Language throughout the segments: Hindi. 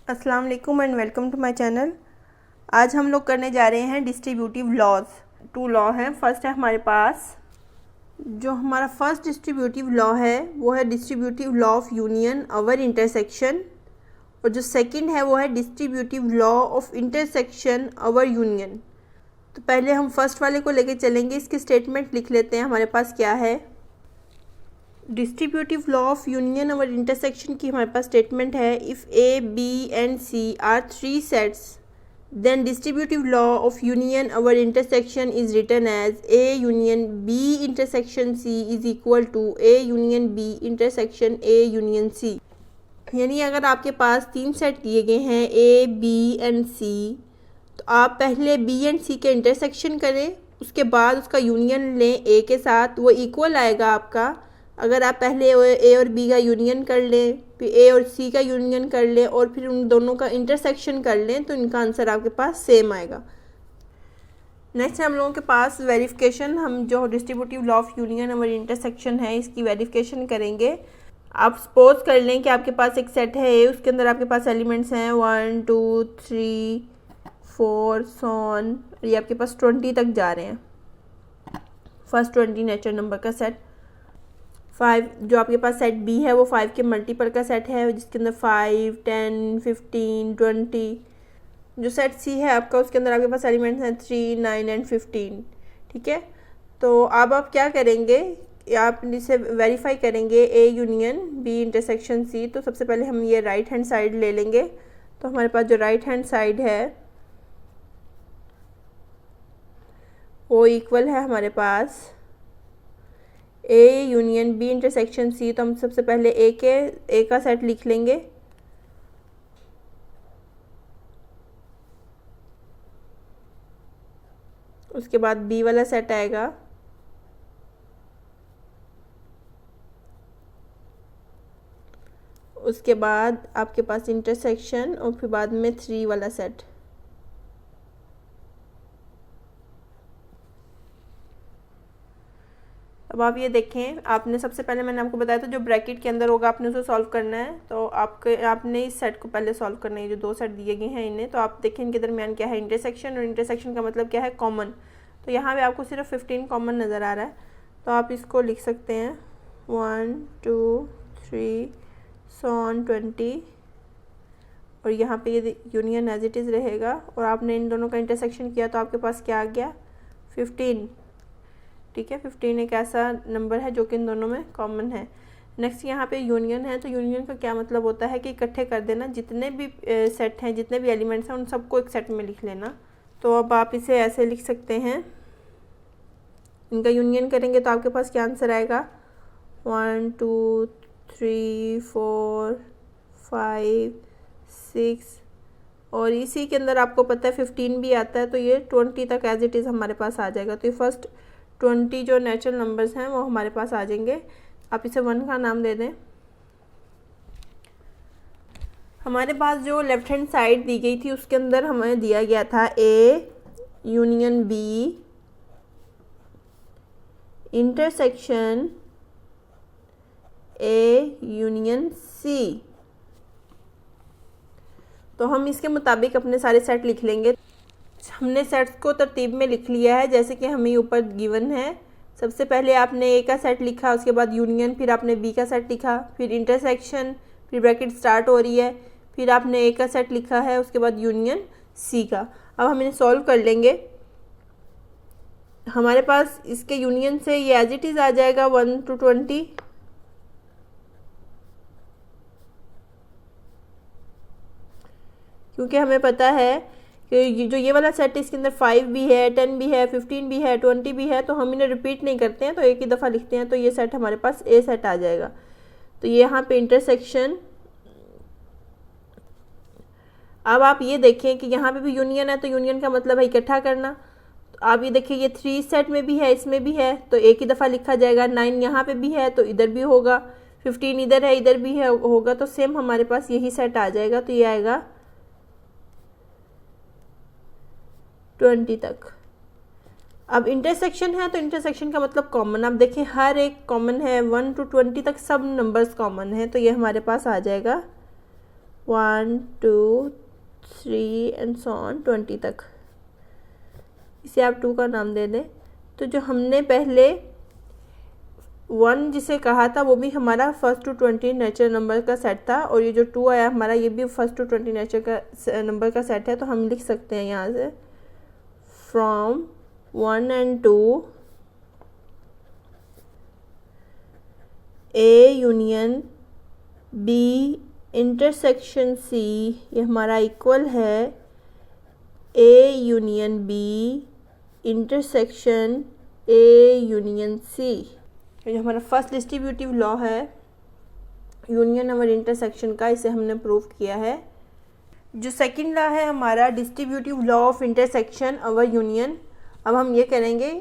अस्सलाम वालेकुम and welcome to my channel. आज हम लोग करने जा रहे हैं डिस्ट्रीब्यूटिव लॉज। टू लॉ हैं। फर्स्ट है हमारे पास जो हमारा फर्स्ट डिस्ट्रीब्यूटिव लॉ है वो है distributive law of union over intersection, और जो सेकंड है वो है distributive law of intersection over union. तो पहले हम फर्स्ट वाले को लेके चलेंगे। इसकी स्टेटमेंट लिख लेते हैं। हमारे पास क्या है, डिस्ट्रीब्यूटिव लॉ ऑफ यूनियन और इंटरसेक्शन की हमारे पास स्टेटमेंट है, if A B and C are three sets then distributive law of union और intersection is written as A union B intersection C is equal to A union B intersection A union C. यानी अगर आपके पास तीन सेट दिए गए हैं ए बी एंड सी, तो आप पहले बी एंड सी के इंटरसेक्शन करें, उसके बाद उसका यूनियन लें ए के साथ, वो इक्वल आएगा आपका। अगर आप पहले ए और बी का यूनियन कर लें, फिर ए और सी का यूनियन कर लें और फिर उन दोनों का इंटरसेक्शन कर लें, तो इनका आंसर आपके पास सेम आएगा। नेक्स्ट है हम लोगों के पास वेरिफिकेशन। हम जो डिस्ट्रीब्यूटिव लॉ ऑफ यूनियन और इंटरसेक्शन है इसकी वेरिफिकेशन करेंगे। आप सपोज कर लें कि आपके पास एक सेट है ए, उसके अंदर आपके पास एलिमेंट्स हैं 1 2 3 4 सॉन, ये आपके पास 20 तक जा रहे हैं। फर्स्ट 20 नेचुरल नंबर का सेट। 5 जो आपके पास सेट बी है वो 5 के मल्टीपल का सेट है, जिसके अंदर 5 10 15 20। जो सेट सी है आपका, उसके अंदर आपके पास एलिमेंट्स हैं 3 9 एंड 15। ठीक है, तो अब आप क्या करेंगे, आप इसे वेरीफाई करेंगे A union B intersection C. तो सबसे पहले हम ये राइट हैंड साइड ले लेंगे। तो हमारे पास जो राइट हैंड साइड है वो इक्वल है हमारे पास A union B intersection C. तो हम सबसे पहले ए का सेट लिख लेंगे, उसके बाद बी वाला सेट आएगा, उसके बाद आपके पास इंटरसेक्शन और फिर बाद में 3 वाला सेट। अब आप ये देखें, आपने सबसे पहले मैंने आपको बताया था जो ब्रैकेट के अंदर होगा आपने उसे सॉल्व करना है। तो आपने इस सेट को पहले सॉल्व करना है, जो दो सेट दिए गए हैं इन्हें। तो आप देखें इनके दरमियान क्या है, इंटरसेक्शन, और इंटरसेक्शन का मतलब क्या है, कॉमन। तो यहाँ पे आपको सिर्फ 15 कॉमन नज़र आ रहा है। तो आप इसको लिख सकते हैं 1 2 3 सॉन 20, और यहाँ पे ये यूनियन एज इट इज़ रहेगा। और आपने इन दोनों का इंटरसेक्शन किया तो आपके पास क्या आ गया, 15। ठीक है, 15 एक ऐसा नंबर है जो कि इन दोनों में कॉमन है। नेक्स्ट यहाँ पे यूनियन है। तो यूनियन का क्या मतलब होता है कि इकट्ठे कर देना, जितने भी सेट हैं, जितने भी एलिमेंट्स हैं, उन सबको एक सेट में लिख लेना। तो अब आप इसे ऐसे लिख सकते हैं, इनका यूनियन करेंगे तो आपके पास क्या आंसर आएगा, 1 2 3 4 5 6, और इसी के अंदर आपको पता है 15 भी आता है। तो ये 20 तक एज इट इज़ हमारे पास आ जाएगा। तो ये फर्स्ट 20 जो नेचुरल नंबर्स हैं वो हमारे पास आ जाएंगे। आप इसे 1 का नाम दे दें। हमारे पास जो लेफ्ट हैंड साइड दी गई थी उसके अंदर हमें दिया गया था A union B intersection A union C. तो हम इसके मुताबिक अपने सारे सेट लिख लेंगे। हमने सेट्स को तरतीब में लिख लिया है जैसे कि हमें ऊपर गिवन है। सबसे पहले आपने ए का सेट लिखा, उसके बाद यूनियन, फिर आपने बी का सेट लिखा, फिर इंटरसेक्शन, फिर ब्रैकेट स्टार्ट हो रही है, फिर आपने ए का सेट लिखा है, उसके बाद यूनियन सी का। अब हम इन्हें सॉल्व कर लेंगे। हमारे पास इसके यूनियन से ये एज इट इज़ आ जाएगा 1 to 20। क्योंकि हमें पता है कि जो ये वाला सेट है इसके अंदर 5 भी है, 10 भी है, 15 भी है, 20 भी है। तो हम इन्हें रिपीट नहीं करते हैं, तो एक ही दफ़ा लिखते हैं। तो ये सेट हमारे पास ए सेट आ जाएगा। तो ये यहाँ पे इंटरसेक्शन। अब आप ये देखें कि यहाँ पे भी यूनियन है, तो यूनियन का मतलब है इकट्ठा करना। तो आप ये देखिए ये 3 सेट में भी है, इसमें भी है, तो एक ही दफ़ा लिखा जाएगा। 9 यहाँ पे भी है तो इधर भी होगा, 15 इधर है इधर भी है होगा, तो सेम हमारे पास यही सेट आ जाएगा। तो ये आएगा 20 तक। अब इंटरसेक्शन है तो इंटरसेक्शन का मतलब कॉमन। आप देखें हर एक कॉमन है, 1 to 20 तक सब नंबर्स कॉमन है। तो ये हमारे पास आ जाएगा 1 2 3 एंड सो ऑन 20 तक। इसे आप 2 का नाम दे दें। तो जो हमने पहले 1 जिसे कहा था वो भी हमारा 1 to 20 नेचुरल नंबर का सेट था, और ये जो 2 आया हमारा ये भी 1 to 20 नेचुरल का नंबर का सेट है। तो हम लिख सकते हैं यहाँ से from 1 and 2 A union B intersection C, ये हमारा इक्वल है A union B intersection A union C। जो हमारा फर्स्ट डिस्ट्रीब्यूटिव लॉ है यूनियन और इंटरसेक्शन का, इसे हमने प्रूव किया है। जो सेकंड लॉ है हमारा डिस्ट्रीब्यूटिव लॉ ऑफ इंटरसेक्शन और यूनियन, अब हम ये करेंगे।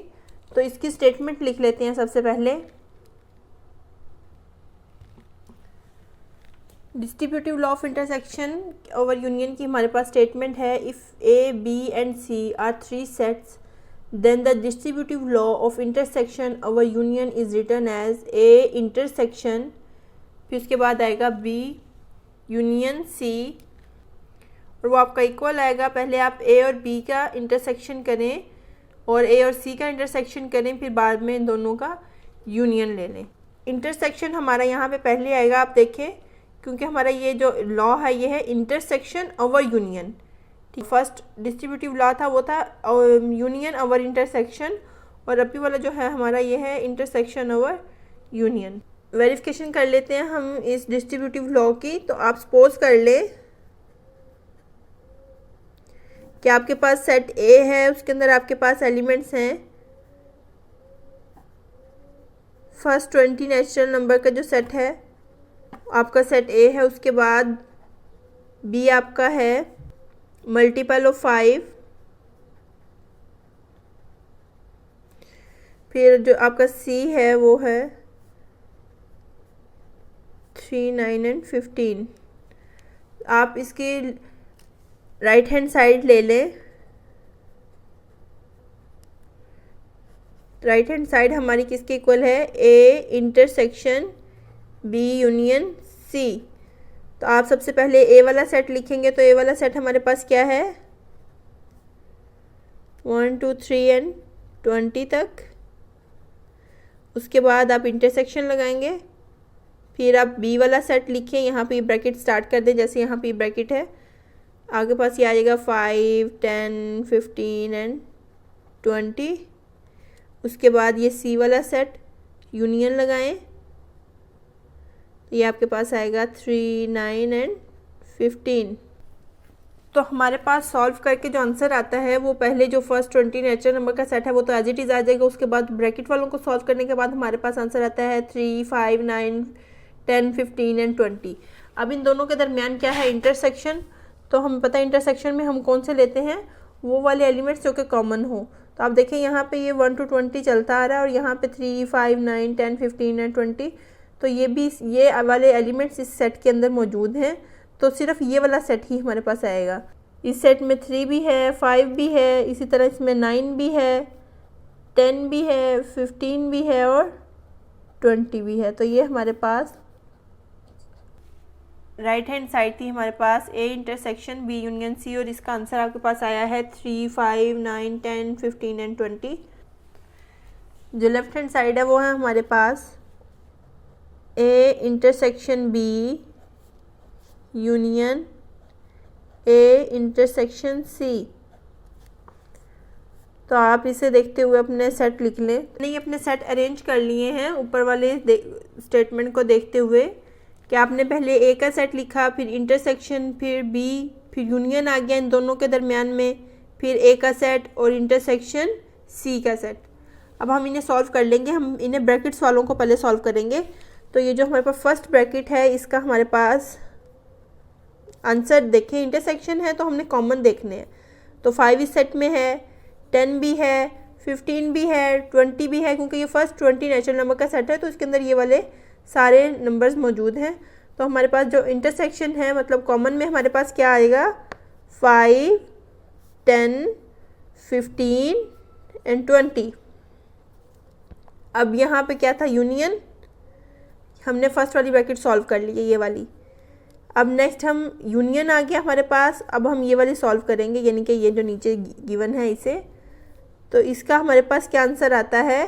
तो इसकी स्टेटमेंट लिख लेते हैं सबसे पहले। डिस्ट्रीब्यूटिव लॉ ऑफ इंटरसेक्शन और यूनियन की हमारे पास स्टेटमेंट है, if A B and C are 3 sets then the distributive law of intersection our union is written as A intersection, फिर उसके बाद आएगा B यूनियन C, और वो आपका इक्वल आएगा। पहले आप A और B का इंटरसेक्शन करें और A और C का इंटरसेक्शन करें, फिर बाद में इन दोनों का यूनियन ले लें। इंटरसेक्शन हमारा यहाँ पे पहले आएगा, आप देखें, क्योंकि हमारा ये जो लॉ है ये है इंटरसेक्शन ओवर यूनियन। ठीक, फर्स्ट डिस्ट्रीब्यूटिव लॉ था वो था यूनियन ओवर इंटरसेक्शन, और अभी वाला जो है हमारा ये है इंटरसेक्शन ओवर यूनियन। वेरिफिकेशन कर लेते हैं हम इस डिस्ट्रीब्यूटिव लॉ की। तो आप सपोज कर लें कि आपके पास सेट ए है, उसके अंदर आपके पास एलिमेंट्स हैं फर्स्ट 20 नेचुरल नंबर का जो सेट है आपका सेट ए है, उसके बाद बी आपका है मल्टीपल ऑफ 5, फिर जो आपका सी है वो है 3 9 एंड 15। आप इसकी राइट हैंड साइड ले लें। राइट हैंड साइड हमारी किसके इक्वल है, A intersection B union C. तो आप सबसे पहले ए वाला सेट लिखेंगे, तो ए वाला सेट हमारे पास क्या है 1 2 3 एंड 20 तक। उसके बाद आप इंटरसेक्शन लगाएंगे, फिर आप बी वाला सेट लिखें, यहाँ पे ब्रैकेट स्टार्ट कर दें, जैसे यहाँ पे ब्रैकेट है, आगे पास ये आ जाएगा 5 10 15 एंड 20। उसके बाद ये सी वाला सेट यूनियन लगाएं, ये आपके पास आएगा 3 9 एंड 15। तो हमारे पास सॉल्व करके जो आंसर आता है वो पहले जो फर्स्ट 20 नेचुरल नंबर का सेट है वो तो एज इट इज़ आ जाएगा। उसके बाद ब्रैकेट वालों को सॉल्व करने के बाद हमारे पास आंसर आता है 3 5 9 10 15 एंड 20। अब इन दोनों के दरमियान क्या है इंटरसेक्शन, तो हमें पता है इंटरसेक्शन में हम कौन से लेते हैं, वो वाले एलिमेंट्स जो कि कॉमन हो। तो आप देखें यहाँ पे ये 1 to 20 चलता आ रहा है, और यहाँ पे 3 5 9 10 15 एंड 20, तो ये भी ये वाले एलिमेंट्स इस सेट के अंदर मौजूद हैं। तो सिर्फ ये वाला सेट ही हमारे पास आएगा। इस सेट में 3 भी है, 5 भी है, इसी तरह इसमें 9 भी है, 10 भी है, 15 भी है और 20 भी है। तो ये हमारे पास राइट हैंड साइड थी हमारे पास A intersection B union C, और इसका आंसर आपके पास आया है 3 5 9 10 15 एंड 20। जो लेफ्ट हैंड साइड है वो है हमारे पास A intersection B union A intersection C. तो आप इसे देखते हुए अपने सेट लिख लें। नहीं, अपने सेट अरेंज कर लिए हैं ऊपर वाले स्टेटमेंट को देखते हुए कि आपने पहले ए का सेट लिखा, फिर इंटरसेक्शन, फिर बी, फिर यूनियन आ गया इन दोनों के दरमियान में, फिर ए का सेट और इंटरसेक्शन सी का सेट। अब हम इन्हें सॉल्व कर लेंगे। हम इन्हें ब्रैकेट्स वालों को पहले सॉल्व करेंगे। तो ये जो हमारे पास फर्स्ट ब्रैकेट है इसका हमारे पास आंसर देखें, इंटरसेक्शन है तो हमने कॉमन देखने हैं। तो 5 इस सेट में है, 10 भी है, 15 भी है, 20 भी है, क्योंकि ये फर्स्ट 20 नेचुरल नंबर का सेट है तो इसके अंदर ये वाले सारे नंबर्स मौजूद हैं। तो हमारे पास जो इंटरसेक्शन है मतलब कॉमन में हमारे पास क्या आएगा 5 10 15 एंड 20। अब यहाँ पे क्या था यूनियन, हमने फर्स्ट वाली ब्रैकेट सॉल्व कर ली है ये वाली। अब नेक्स्ट हम यूनियन आ गया हमारे पास। अब हम ये वाली सॉल्व करेंगे, यानी कि ये जो नीचे गिवन है इसे। तो इसका हमारे पास क्या आंसर आता है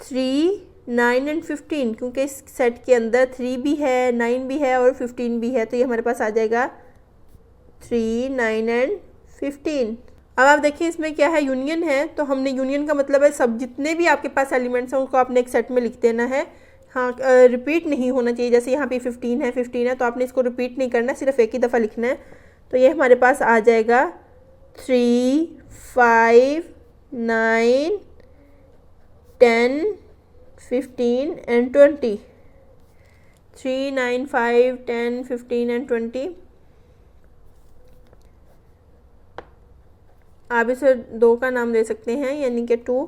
3, 9 एंड 15, क्योंकि इस सेट के अंदर 3 भी है, 9 भी है और 15 भी है। तो ये हमारे पास आ जाएगा 3, 9 एंड 15। अब आप देखिए इसमें क्या है, यूनियन है। तो हमने यूनियन का मतलब है सब जितने भी आपके पास एलिमेंट्स हैं उसको आपने एक सेट में लिख देना है। हाँ, रिपीट नहीं होना चाहिए। जैसे यहाँ पे 15 है तो आपने इसको रिपीट नहीं करना, सिर्फ एक ही दफ़ा लिखना है। तो ये हमारे पास आ जाएगा 3, 5, 9, 10, 15 एंड 20। 3, 9, 5, 10, 15 एंड 20। आप इसे 2 का नाम दे सकते हैं, यानी कि 2।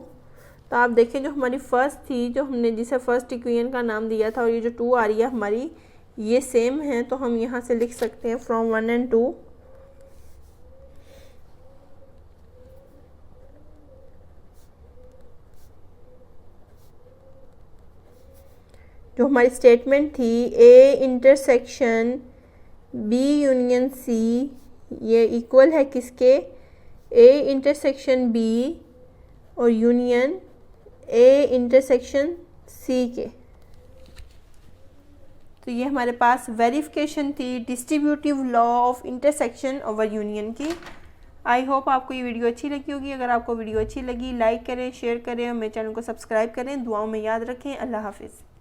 तो आप देखें जो हमारी फर्स्ट थी, जो हमने जिसे फर्स्ट इक्वेशन का नाम दिया था, और ये जो 2 आ रही है हमारी, ये सेम है। तो हम यहाँ से लिख सकते हैं फ्रॉम 1 एंड 2। जो हमारी स्टेटमेंट थी A intersection B union C, ये इक्वल है किसके, ए इंटरसेक्शन बी और यूनियन ए इंटरसेक्शन सी के। तो ये हमारे पास वेरिफिकेशन थी distributive law of intersection over union की। आई होप आपको ये वीडियो अच्छी लगी होगी। अगर आपको वीडियो अच्छी लगी लाइक करें, शेयर करें और मेरे चैनल को सब्सक्राइब करें। दुआओं में याद रखें। अल्लाह हाफिज़।